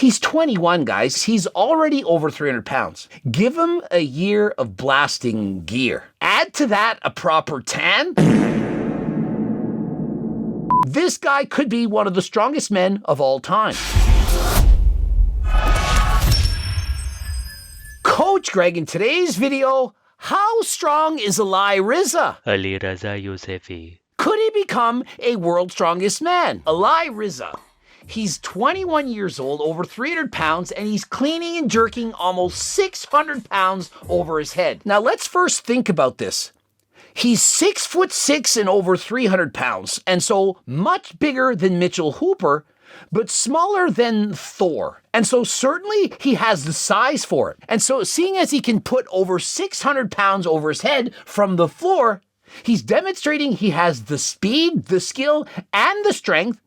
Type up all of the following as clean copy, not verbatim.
He's 21, guys. He's already over 300 pounds. Give him a year of blasting gear. Add to that a proper tan. This guy could be one of the strongest men of all time. Coach Greg, in today's video, how strong is Eli Rizza? Alireza Yousefi. Could he become a world's strongest man? Eli Rizza. He's 21 years old, over 300 pounds, and he's cleaning and jerking almost 600 pounds over his head. Now let's first think about this. He's 6'6" and over 300 pounds, and so much bigger than Mitchell Hooper, but smaller than Thor. And so certainly he has the size for it. And so seeing as he can put over 600 pounds over his head from the floor, he's demonstrating he has the speed, the skill, and the strength,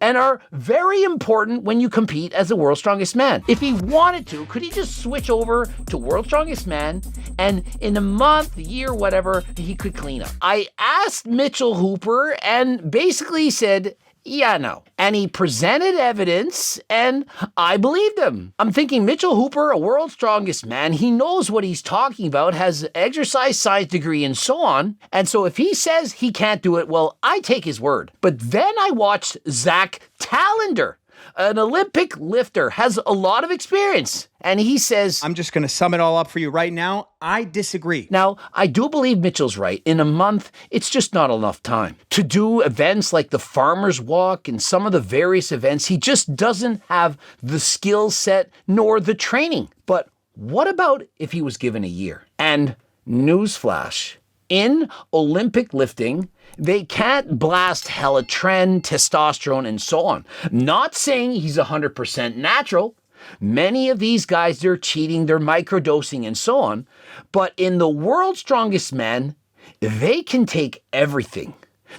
and are very important when you compete as the world's strongest man. If he wanted to, could he just switch over to world's strongest man, and in a month, year, whatever, he could clean up? I asked Mitchell Hooper, and basically said, yeah, no. And he presented evidence, and I believed him. I'm thinking Mitchell Hooper, a world's strongest man, he knows what he's talking about, has an exercise science degree and so on. And so if he says he can't do it, well, I take his word. But then I watched Zach Tallender, an Olympic lifter, has a lot of experience. And he says, I'm just going to sum it all up for you right now. I disagree. Now, I do believe Mitchell's right. In a month, it's just not enough time to do events like the Farmer's Walk and some of the various events. He just doesn't have the skill set nor the training. But what about if he was given a year? And newsflash, in Olympic lifting, they can't blast Helatren, testosterone, and so on. Not saying he's 100% natural. Many of these guys, they're cheating, they're microdosing, and so on. But in the world's strongest man, they can take everything.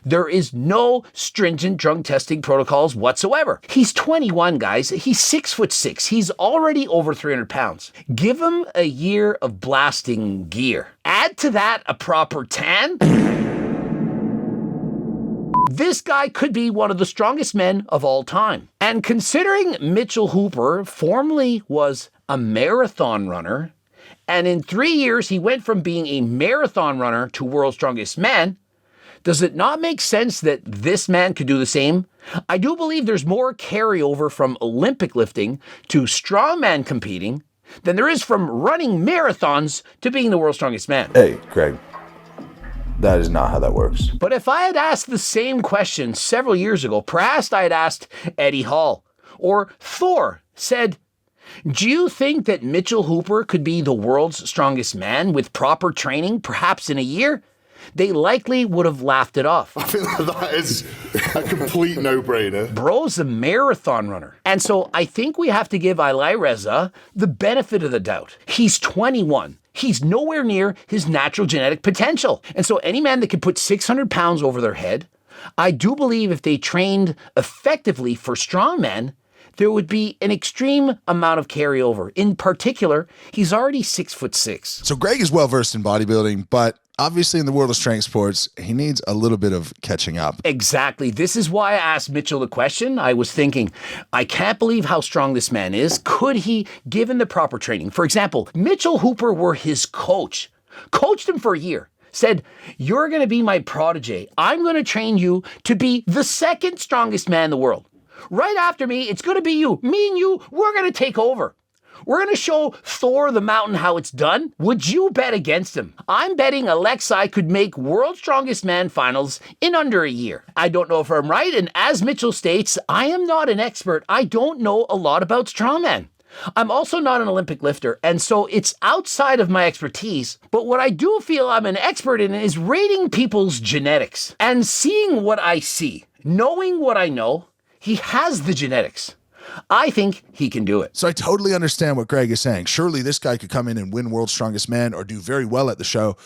There is no stringent drug testing protocols whatsoever. He's 21, guys. He's 6'6". He's already over 300 pounds. Give him a year of blasting gear. Add to that a proper tan. This guy could be one of the strongest men of all time. And considering Mitchell Hooper formerly was a marathon runner, and in 3 years he went from being a marathon runner to world's strongest man, does it not make sense that this man could do the same? I do believe there's more carryover from Olympic lifting to strongman competing than there is from running marathons to being the world's strongest man. Hey, Craig. That is not how that works. But if I had asked the same question several years ago, perhaps I had asked Eddie Hall or Thor, said, do you think that Mitchell Hooper could be the world's strongest man with proper training, perhaps in a year? They likely would have laughed it off. I think that is a complete no-brainer. Bro's a marathon runner. And so I think we have to give Eli Rizza the benefit of the doubt. He's 21. He's nowhere near his natural genetic potential. And so any man that could put 600 pounds over their head, I do believe if they trained effectively for strongmen, there would be an extreme amount of carryover. In particular, he's already 6'6". So Greg is well-versed in bodybuilding, but obviously in the world of strength sports, he needs a little bit of catching up. Exactly. This is why I asked Mitchell the question. I was thinking, I can't believe how strong this man is. Could he, given the proper training? For example, Mitchell Hooper were his coach, coached him for a year, said, you're going to be my protege. I'm going to train you to be the second strongest man in the world. Right after me, it's going to be you. Me and you, we're going to take over. We're going to show Thor the Mountain how it's done. Would you bet against him? I'm betting Alexei could make World's Strongest Man finals in under a year. I don't know if I'm right, and as Mitchell states, I am not an expert. I don't know a lot about strongman. I'm also not an Olympic lifter, and so it's outside of my expertise. But what I do feel I'm an expert in is rating people's genetics and seeing what I see, knowing what I know. He has the genetics. I think he can do it. So I totally understand what Greg is saying. Surely this guy could come in and win World's Strongest Man or do very well at the show.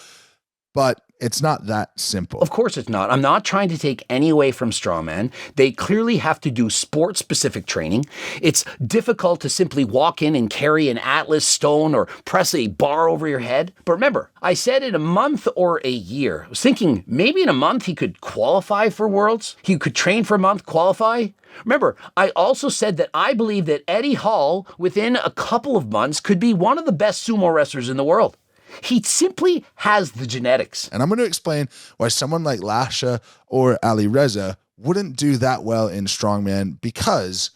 But It's not that simple. Of course it's not. I'm not trying to take any away from strongman. They clearly have to do sport-specific training. It's difficult to simply walk in and carry an Atlas stone or press a bar over your head. But remember, I said in a month or a year. I was thinking maybe in a month he could qualify for Worlds. He could train for a month, qualify. Remember, I also said that I believe that Eddie Hall, within a couple of months, could be one of the best sumo wrestlers in the world. He simply has the genetics. And I'm going to explain why someone like Lasha or Alireza wouldn't do that well in strongman, because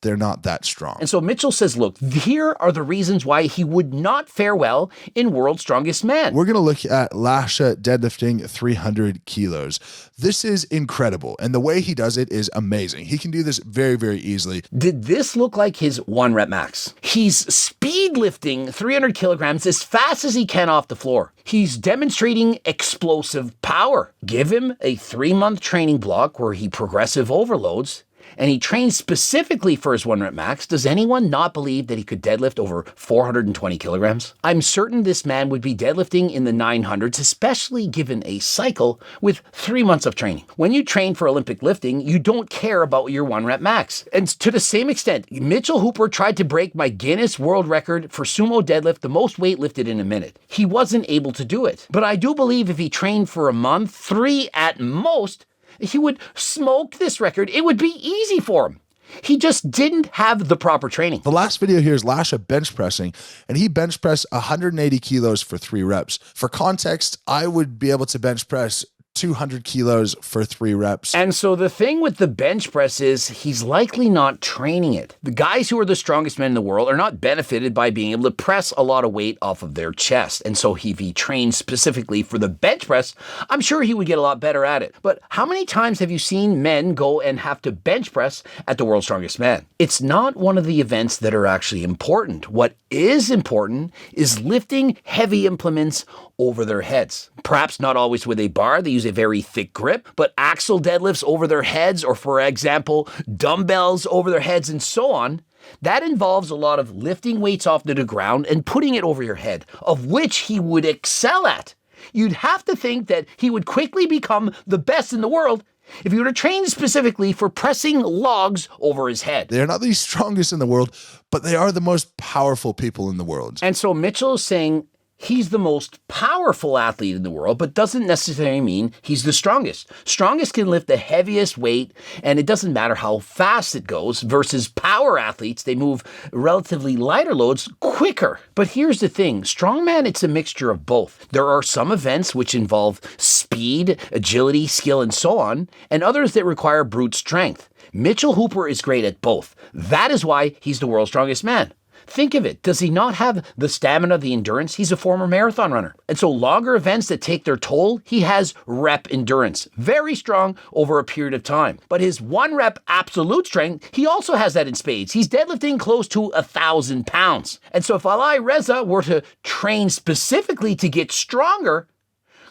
they're not that strong. And so Mitchell says, look, here are the reasons why he would not fare well in World's Strongest Man. We're going to look at Lasha deadlifting 300 kilos. This is incredible. And the way he does it is amazing. He can do this very, very easily. Did this look like his 1 rep max? He's speed lifting 300 kilograms as fast as he can off the floor. He's demonstrating explosive power. Give him a 3-month training block where he progressive overloads, and he trains specifically for his 1 rep max. Does anyone not believe that he could deadlift over 420 kilograms? I'm certain this man would be deadlifting in the 900s, especially given a cycle with 3 months of training. When you train for Olympic lifting, you don't care about your 1 rep max. And to the same extent, Mitchell Hooper tried to break my Guinness World Record for sumo deadlift, the most weight lifted in a minute. He wasn't able to do it. But I do believe if he trained for a month, 3 at most, he would smoke this record. It would be easy for him. He just didn't have the proper training. The last video here is Lasha bench pressing, and he bench pressed 180 kilos for 3 reps. For context, I would be able to bench press 200 kilos for 3 reps. And so the thing with the bench press is he's likely not training it. The guys who are the strongest men in the world are not benefited by being able to press a lot of weight off of their chest. And so if he trained specifically for the bench press, I'm sure he would get a lot better at it. But how many times have you seen men go and have to bench press at the World's Strongest Man? It's not one of the events that are actually important. What is important is lifting heavy implements over their heads. Perhaps not always with a bar. They use a very thick grip, but axle deadlifts over their heads, or for example, dumbbells over their heads and so on, that involves a lot of lifting weights off to the ground and putting it over your head, of which he would excel at. You'd have to think that he would quickly become the best in the world if he were to train specifically for pressing logs over his head. They're not the strongest in the world, but they are the most powerful people in the world. And so Mitchell is saying he's the most powerful athlete in the world, but doesn't necessarily mean he's the strongest. Strongest can lift the heaviest weight, and it doesn't matter how fast it goes, versus power athletes, they move relatively lighter loads quicker. But here's the thing, strongman, it's a mixture of both. There are some events which involve speed, agility, skill, and so on, and others that require brute strength. Mitchell Hooper is great at both. That is why he's the world's strongest man. Think of it. Does he not have the stamina, the endurance? He's a former marathon runner. And so longer events that take their toll, he has rep endurance. Very strong over a period of time. But his 1 rep absolute strength, he also has that in spades. He's deadlifting close to 1,000 pounds. And so if Alireza were to train specifically to get stronger,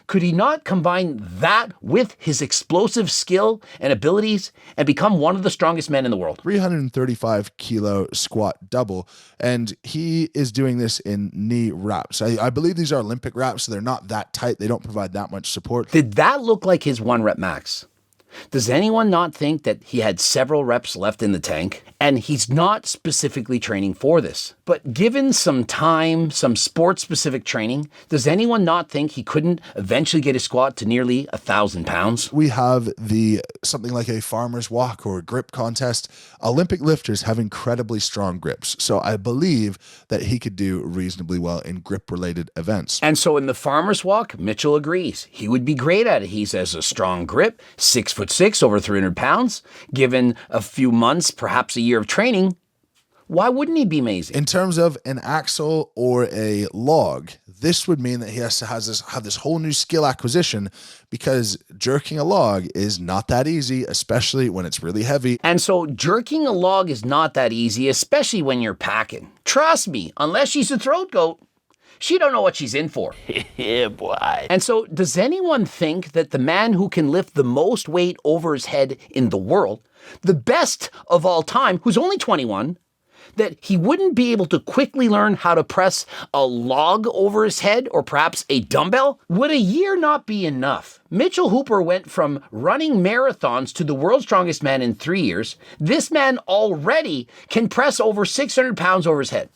could he not combine that with his explosive skill and abilities and become one of the strongest men in the world? 335 kilo squat double, and he is doing this in knee wraps. I believe these are Olympic wraps, so they're not that tight. They don't provide that much support. Did that look like his 1 rep max? Does anyone not think that he had several reps left in the tank? And he's not specifically training for this. But given some time, some sport-specific training, does anyone not think he couldn't eventually get his squat to nearly 1,000 pounds? We have something like a farmer's walk or a grip contest. Olympic lifters have incredibly strong grips. So I believe that he could do reasonably well in grip-related events. And so in the farmer's walk, Mitchell agrees. He would be great at it. He has a strong grip, 6'6", over 300 pounds. Given a few months, perhaps a year of training, why wouldn't he be amazing? In terms of an axle or a log, this would mean that he has to have this whole new skill acquisition, because jerking a log is not that easy, especially when it's really heavy. And so jerking a log is not that easy, especially when you're packing. Trust me, unless she's a throat goat, she don't know what she's in for. Yeah, boy. And so does anyone think that the man who can lift the most weight over his head in the world, the best of all time, who's only 21, that he wouldn't be able to quickly learn how to press a log over his head or perhaps a dumbbell? Would a year not be enough? Mitchell Hooper went from running marathons to the world's strongest man in 3 years. This man already can press over 600 pounds over his head.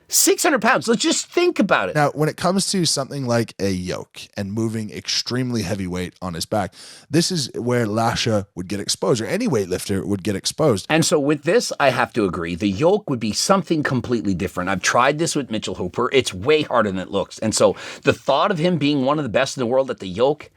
600 pounds. Let's just think about it. Now, when it comes to something like a yoke and moving extremely heavy weight on his back, this is where Lasha would get exposed, or any weightlifter would get exposed. And so with this, I have to agree. The yoke would be something completely different. I've tried this with Mitchell Hooper. It's way harder than it looks. And so the thought of him being one of the best in the world at the yoke,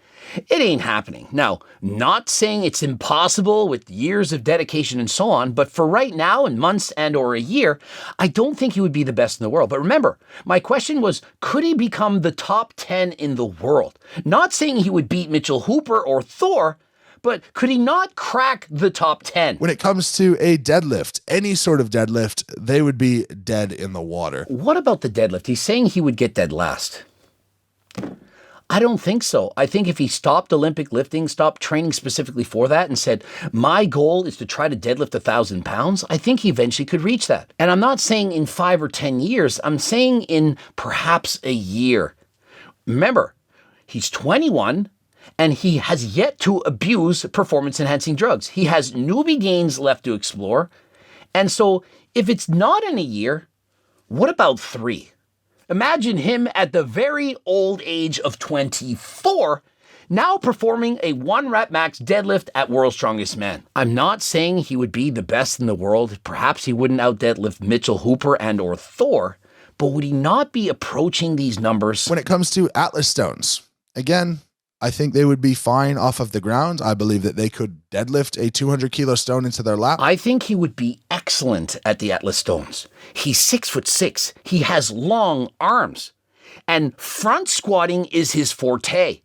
it ain't happening. Now, not saying it's impossible with years of dedication and so on, but for right now, in months and or a year, I don't think he would be the best in the world. But remember, my question was, could he become the top 10 in the world? Not saying he would beat Mitchell Hooper or Thor, but could he not crack the top 10? When it comes to a deadlift, any sort of deadlift, they would be dead in the water. What about the deadlift? He's saying he would get dead last. I don't think so. I think if he stopped Olympic lifting, stopped training specifically for that and said, my goal is to try to deadlift 1,000 pounds, I think he eventually could reach that. And I'm not saying in 5 or 10 years, I'm saying in perhaps a year. Remember, he's 21 and he has yet to abuse performance-enhancing drugs. He has newbie gains left to explore. And so if it's not in a year, what about 3? Imagine him at the very old age of 24, now performing a 1-rep max deadlift at World's Strongest Man. I'm not saying he would be the best in the world. Perhaps he wouldn't out deadlift Mitchell Hooper and or Thor, but would he not be approaching these numbers? When it comes to Atlas stones, again, I think they would be fine off of the ground. I believe that they could deadlift a 200-kilo stone into their lap. I think he would be excellent at the Atlas stones. He's 6'6". He has long arms. And front squatting is his forte.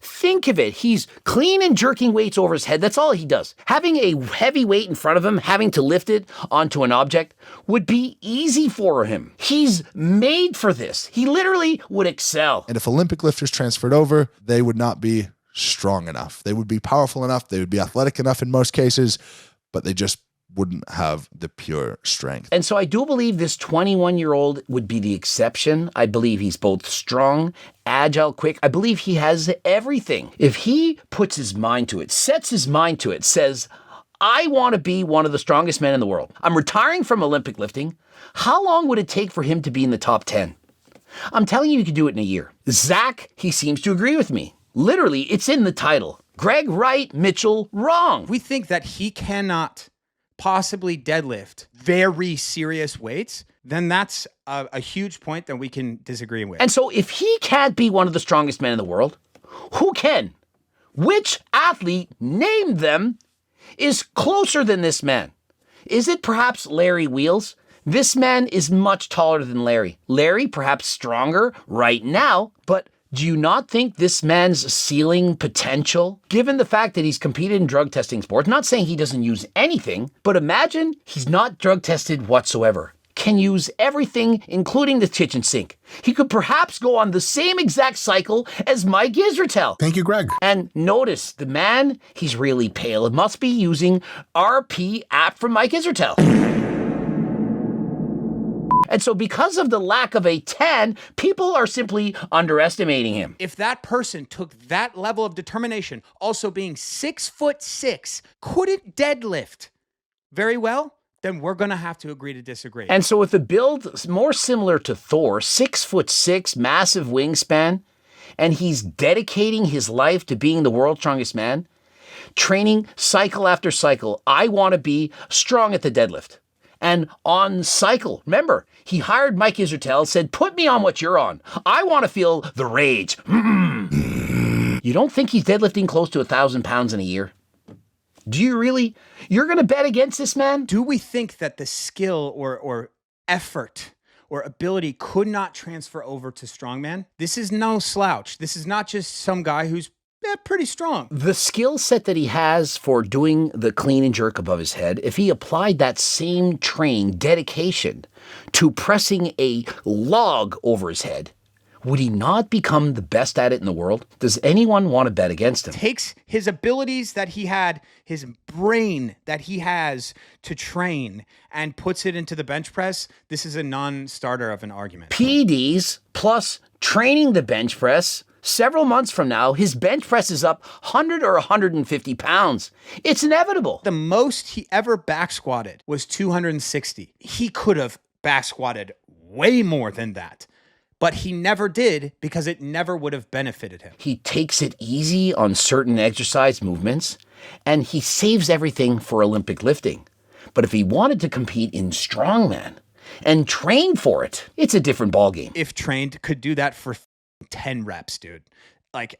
Think of it. He's clean and jerking weights over his head. That's all he does. Having a heavy weight in front of him, having to lift it onto an object, would be easy for him. He's made for this. He literally would excel. And if Olympic lifters transferred over, they would not be strong enough. They would be powerful enough. They would be athletic enough in most cases, but they just wouldn't have the pure strength. And so I do believe this 21-year-old would be the exception. I believe he's both strong, agile, quick. I believe he has everything. If he puts his mind to it, sets his mind to it, says, I want to be one of the strongest men in the world. I'm retiring from Olympic lifting. How long would it take for him to be in the top 10? I'm telling you, you could do it in a year. Zach, he seems to agree with me. Literally, it's in the title. Greg right, Mitchell wrong. We think that he cannot possibly deadlift very serious weights, then that's a huge point that we can disagree with. And so if he can't be one of the strongest men in the world, who can? Which athlete, name them, is closer than this man? Is it perhaps Larry Wheels? This man is much taller than Larry. Larry, perhaps stronger right now, but do you not think this man's ceiling potential, given the fact that he's competed in drug testing sports, not saying he doesn't use anything, but imagine he's not drug tested whatsoever, can use everything, including the kitchen sink. He could perhaps go on the same exact cycle as Mike Israetel. Thank you, Greg. And notice, the man, he's really pale. It must be using RP app from Mike Israetel. And so because of the lack of a 10, people are simply underestimating him. If that person took that level of determination, also being 6'6", couldn't deadlift very well, then we're going to have to agree to disagree. And so with the build more similar to Thor, 6'6", massive wingspan, and he's dedicating his life to being the world's strongest man, training cycle after cycle, I want to be strong at the deadlift. And on cycle, remember, he hired Mike Israetel, said, put me on what you're on. I want to feel the rage. You don't think he's deadlifting close to 1,000 pounds in a year? Do you really? You're going to bet against this man? Do we think that the skill or effort or ability could not transfer over to strongman? This is no slouch. This is not just some guy who's pretty strong. The skill set that he has for doing the clean and jerk above his head, if he applied that same dedication to pressing a log over his head, would he not become the best at it in the world? Does anyone want to bet against him? Takes his abilities that he had, his brain that he has to train, and puts it into the bench press. This is a non-starter of an argument. PEDs plus training the bench press. Several months from now, his bench press is up 100 or 150 pounds. It's inevitable. The most he ever back squatted was 260. He could have back squatted way more than that, but he never did because it never would have benefited him. He takes it easy on certain exercise movements, and he saves everything for Olympic lifting. But if he wanted to compete in strongman and train for it, it's a different ballgame. If trained, could do that for 10 reps, dude. Like,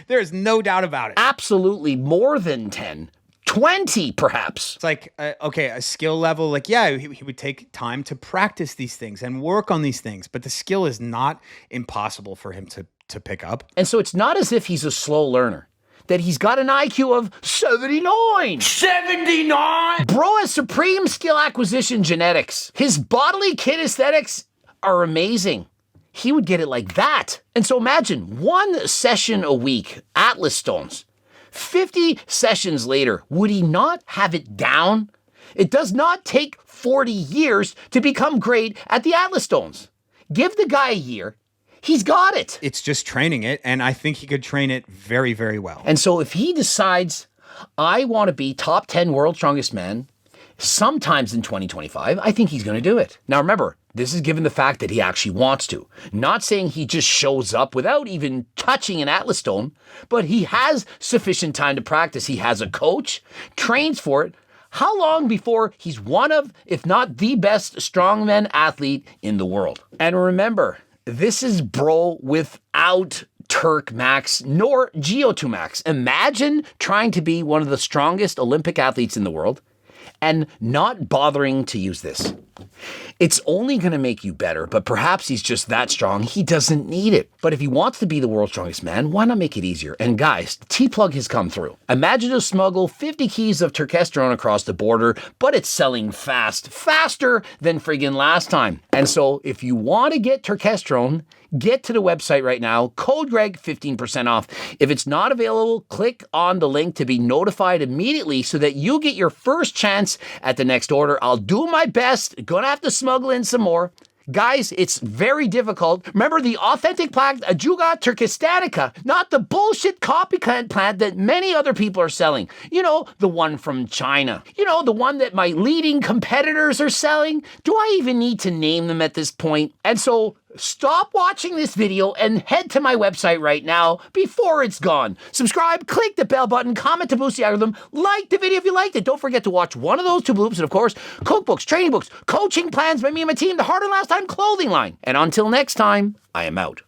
there's no doubt about it. Absolutely more than 10, 20 perhaps. It's like, okay, a skill level, like, yeah, he would take time to practice these things and work on these things, but the skill is not impossible for him to pick up. And so it's not as if he's a slow learner, that he's got an IQ of 79. 79! Bro has supreme skill acquisition genetics. His bodily kinesthetics are amazing. He would get it like that. And so imagine 1 session a week, Atlas stones. 50 sessions later, would he not have it down? It does not take 40 years to become great at the Atlas stones. Give the guy a year. He's got it. It's just training it, and I think he could train it very, very well. And so if he decides, I want to be top 10 world's strongest man, sometimes in 2025, I think he's going to do it. Now remember, this is given the fact that he actually wants to. Not saying he just shows up without even touching an Atlas stone, but he has sufficient time to practice. He has a coach, trains for it. How long before he's one of, if not the best strongman athlete in the world? And remember, this is bro without Turk Max nor Geo2 Max. Imagine trying to be one of the strongest Olympic athletes in the world and not bothering to use this. It's only going to make you better, but perhaps he's just that strong, he doesn't need it. But if he wants to be the world's strongest man, why not make it easier? And guys, T-Plug has come through. Imagine to smuggle 50 keys of turkesterone across the border, but it's selling fast, faster than friggin' last time. And so if you want to get turkesterone, get to the website right now, code Greg, 15% off. If it's not available, click on the link to be notified immediately so that you get your first chance at the next order. I'll do my best. Gonna have to smuggle in some more. Guys, it's very difficult. Remember the authentic plant, Ajuga turkestanica, not the bullshit copycat plant that many other people are selling. You know, the one from China. You know, the one that my leading competitors are selling. Do I even need to name them at this point? And so stop watching this video and head to my website right now before it's gone. Subscribe, click the bell button, comment to boost the algorithm, like the video if you liked it. Don't forget to watch one of those 2 bloops, and of course, cookbooks, training books, coaching plans by me and my team, the Harder Last Time clothing line. And until next time, I am out.